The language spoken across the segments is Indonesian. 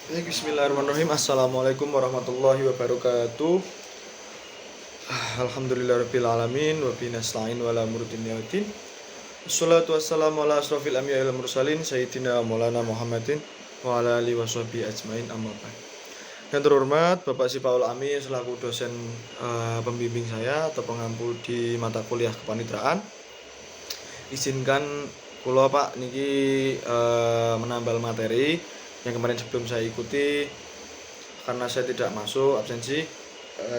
Bismillahirrahmanirrahim. Assalamualaikum warahmatullahi wabarakatuh. Alhamdulillahirabbil alamin wa bihi nasta'in wa ala umuri dunya waddin. Wassalatu wassalamu ala asrofil anbiya'i wal mursalin sayyidina Maulana Muhammadin wa ala alihi washabihi ajmain, amma ba'd. Yang terhormat Bapak Sipaul Amin selaku dosen pembimbing saya atau pengampu di mata kuliah kepaniteraan. Izinkan kula Pak niki menambal materi yang kemarin sebelum saya ikuti karena saya tidak masuk absensi.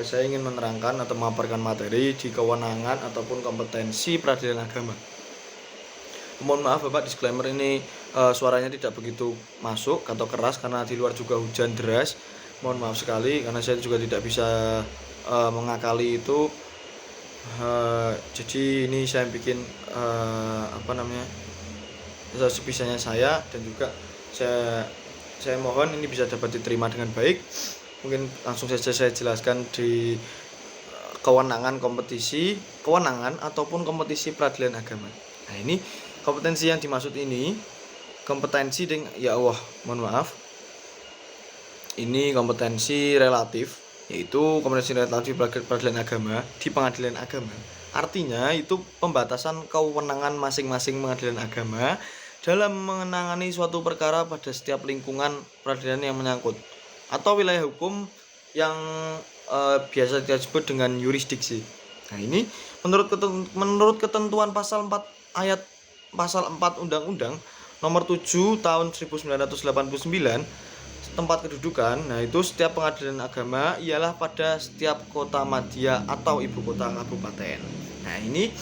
Saya ingin menerangkan atau memaparkan materi di kewenangan ataupun kompetensi peradilan agama. Mohon maaf Bapak, disclaimer ini suaranya tidak begitu masuk atau keras karena di luar juga hujan deras. Mohon maaf sekali karena saya juga tidak bisa mengakali itu. Jadi ini saya bikin sebisanya saya, dan juga saya mohon ini bisa dapat diterima dengan baik. Mungkin langsung saja saya jelaskan di kewenangan ataupun kompetisi peradilan agama. Nah, ini kompetensi yang dimaksud ini kompetensi dengan ini kompetensi relatif, yaitu kompetensi relatif peradilan agama di pengadilan agama. Artinya itu pembatasan kewenangan masing-masing pengadilan agama dalam menangani suatu perkara pada setiap lingkungan peradilan yang menyangkut atau wilayah hukum yang biasa disebut dengan yurisdiksi. Nah, ini menurut ketentuan pasal 4 ayat pasal 4 Undang-Undang Nomor 7 Tahun 1989 tempat kedudukan. Nah, itu setiap pengadilan agama ialah pada setiap kota madya atau ibu kota kabupaten. Nah, ini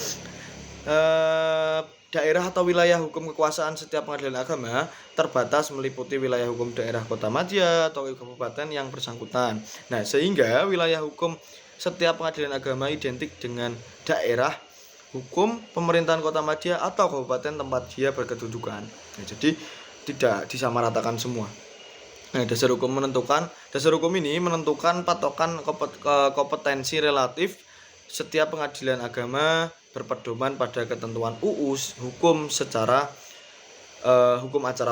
daerah atau wilayah hukum kekuasaan setiap pengadilan agama terbatas meliputi wilayah hukum daerah kota madya atau kabupaten yang bersangkutan. Nah, sehingga wilayah hukum setiap pengadilan agama identik dengan daerah hukum pemerintahan kota madya atau kabupaten tempat dia berkedudukan. Nah, jadi tidak disamaratakan semua. Nah, dasar hukum ini menentukan patokan kompetensi relatif setiap pengadilan agama berpedoman pada ketentuan UU hukum acara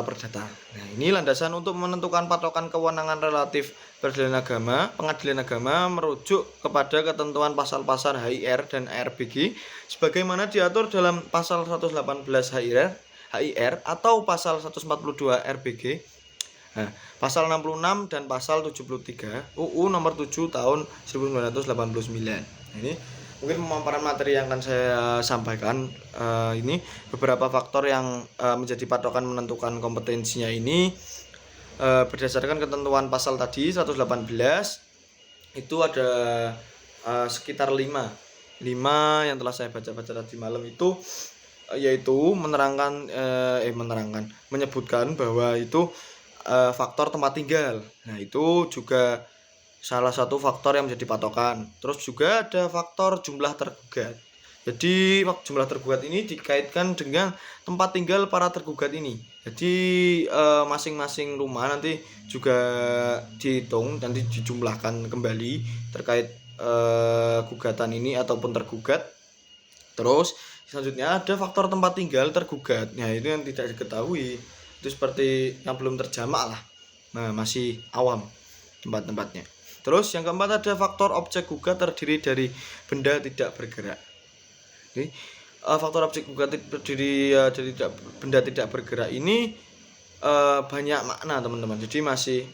perdata. Nah, ini landasan untuk menentukan patokan kewenangan relatif pengadilan agama merujuk kepada ketentuan pasal-pasal HIR dan ARBG sebagaimana diatur dalam pasal 118 HIR atau pasal 142 RBG. Nah, pasal 66 dan pasal 73 UU nomor 7 tahun 1989. Nah, ini mungkin pemaparan materi yang akan saya sampaikan. Ini beberapa faktor yang menjadi patokan menentukan kompetensinya ini berdasarkan ketentuan pasal tadi 118. Itu ada sekitar 5 yang telah saya baca-baca tadi malam itu, yaitu menyebutkan bahwa itu faktor tempat tinggal. Nah, itu juga salah satu faktor yang menjadi patokan. Terus juga ada faktor jumlah tergugat. Jadi jumlah tergugat ini dikaitkan dengan tempat tinggal para tergugat ini. Jadi masing-masing rumah nanti juga dihitung, nanti dijumlahkan kembali terkait gugatan ini ataupun tergugat. Terus selanjutnya ada faktor tempat tinggal tergugat. Nah, itu yang tidak diketahui. Itu seperti yang belum terjamak lah. Nah, masih awam tempat-tempatnya. Terus yang keempat ada faktor objek gugat terdiri dari benda tidak bergerak. Jadi, faktor objek gugat terdiri dari benda tidak bergerak ini banyak makna, teman-teman. Jadi masih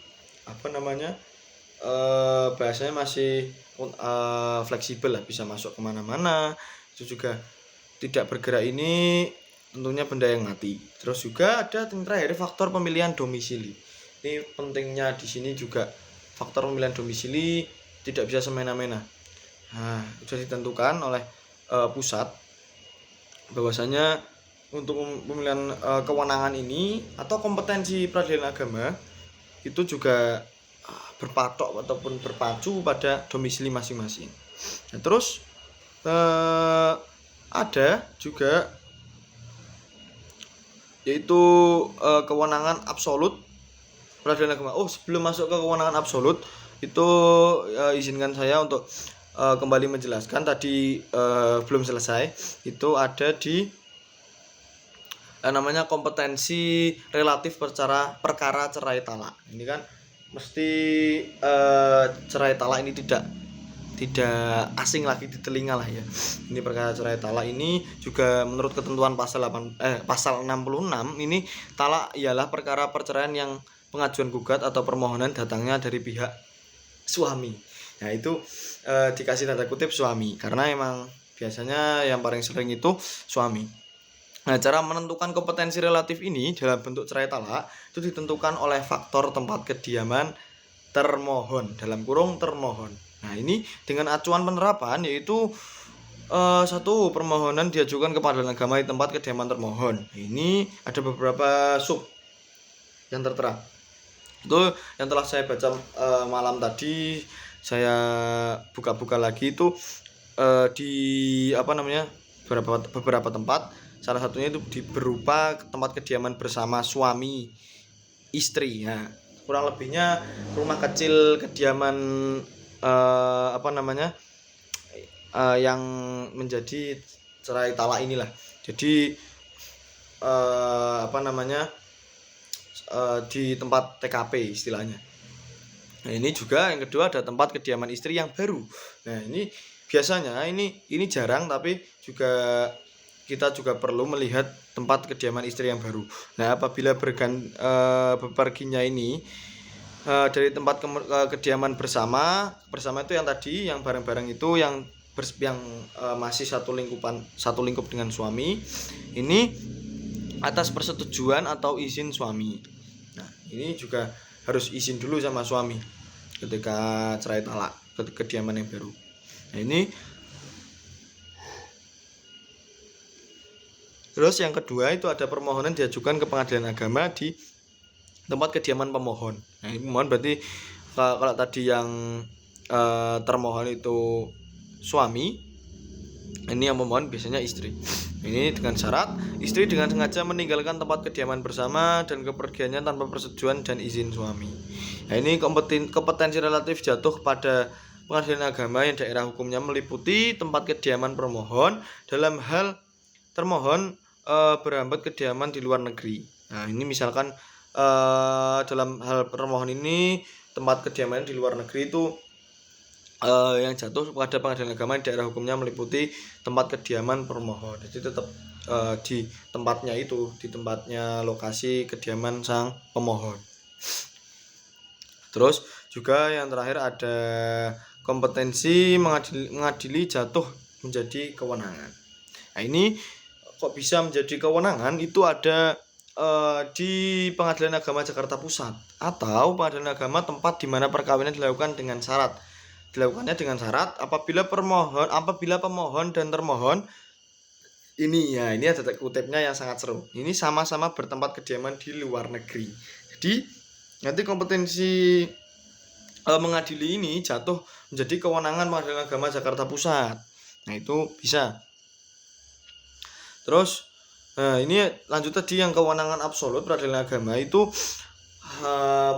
bahasanya masih fleksibel lah, bisa masuk kemana-mana. Itu juga tidak bergerak ini tentunya benda yang mati. Terus juga ada yang terakhir faktor pemilihan domisili. Ini pentingnya di sini juga faktor pemilihan domisili tidak bisa semena-mena. Nah, sudah ditentukan oleh pusat bahwasanya untuk pemilihan kewenangan ini atau kompetensi peradilan agama itu juga berpatok ataupun berpacu pada domisili masing-masing. Nah, terus ada juga yaitu kewenangan absolut peradilan agama. Sebelum masuk ke kewenangan absolut itu izinkan saya untuk kembali menjelaskan tadi belum selesai. Itu ada di namanya kompetensi relatif perkara cerai talak. Ini kan mesti cerai talak ini tidak asing lagi di telinga lah ya. Ini perkara cerai talak ini juga menurut ketentuan pasal 66 ini, talak ialah perkara perceraian yang pengajuan gugat atau permohonan datangnya dari pihak suami. Nah itu dikasih tanda kutip suami karena emang biasanya yang paling sering itu suami. Nah, cara menentukan kompetensi relatif ini dalam bentuk cerai talak itu ditentukan oleh faktor tempat kediaman termohon, dalam kurung termohon. Nah, ini dengan acuan penerapan yaitu satu, permohonan diajukan ke Pengadilan Agama di tempat kediaman termohon. Ini ada beberapa sub yang tertera. Itu yang telah saya baca malam tadi, saya buka-buka lagi itu di beberapa tempat. Salah satunya itu berupa tempat kediaman bersama suami istri. Nah, kurang lebihnya rumah kecil kediaman yang menjadi cerai talak inilah. Jadi di tempat TKP istilahnya. Nah, ini juga yang kedua ada tempat kediaman istri yang baru. Nah, ini biasanya ini jarang, tapi kita juga perlu melihat tempat kediaman istri yang baru. Nah, apabila beperginya ini dari tempat kediaman bersama itu yang tadi, yang bareng-bareng itu yang masih satu lingkup dengan suami, ini atas persetujuan atau izin suami. Nah, ini juga harus izin dulu sama suami ketika cerai talak ke kediaman yang baru. Nah, ini terus yang kedua itu ada permohonan diajukan ke Pengadilan Agama di tempat kediaman pemohon. Nah, ini pemohon berarti kalau tadi yang termohon itu suami, ini yang memohon biasanya istri. Ini dengan syarat istri dengan sengaja meninggalkan tempat kediaman bersama dan kepergiannya tanpa persetujuan dan izin suami. Nah, ini kompetensi relatif jatuh pada Pengadilan Agama yang daerah hukumnya meliputi tempat kediaman permohon dalam hal termohon berhambat kediaman di luar negeri. Nah, ini misalkan dalam hal permohon ini tempat kediaman di luar negeri itu yang jatuh pada Pengadilan Agama di daerah hukumnya meliputi tempat kediaman permohon. Jadi tetap di tempatnya lokasi kediaman sang pemohon. Terus juga yang terakhir ada kompetensi mengadili jatuh menjadi kewenangan. Nah, ini kok bisa menjadi kewenangan itu ada di Pengadilan Agama Jakarta Pusat atau Pengadilan Agama tempat di mana perkawinan dilakukannya dengan syarat apabila pemohon dan termohon ini ada kutipnya yang sangat seru. Ini sama-sama bertempat kediaman di luar negeri. Jadi nanti kompetensi mengadili ini jatuh menjadi kewenangan Pengadilan Agama Jakarta Pusat. Nah, itu bisa. Terus ini lanjut tadi yang kewenangan absolut Peradilan Agama itu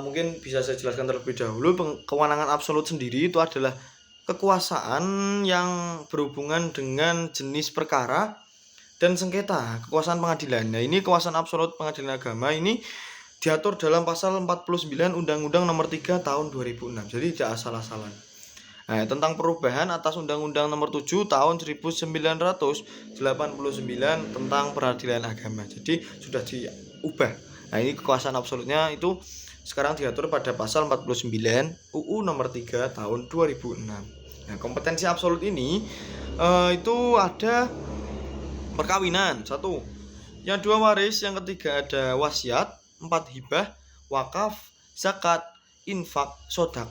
mungkin bisa saya jelaskan terlebih dahulu. Kewenangan absolut sendiri itu adalah kekuasaan yang berhubungan dengan jenis perkara dan sengketa, kekuasaan pengadilan. Nah, ini kekuasaan absolut Pengadilan Agama ini diatur dalam pasal 49 Undang-Undang Nomor 3 Tahun 2006. Jadi tidak asal-asalan. Nah, tentang perubahan atas Undang-Undang Nomor 7 Tahun 1989 tentang Peradilan Agama. Jadi sudah diubah. Nah, ini kekuasaan absolutnya itu sekarang diatur pada pasal 49 UU Nomor 3 Tahun 2006. Nah, kompetensi absolut ini itu ada perkawinan, 1. Yang 2 waris, yang ketiga ada wasiat, 4 hibah, wakaf, zakat, infak, sedekah.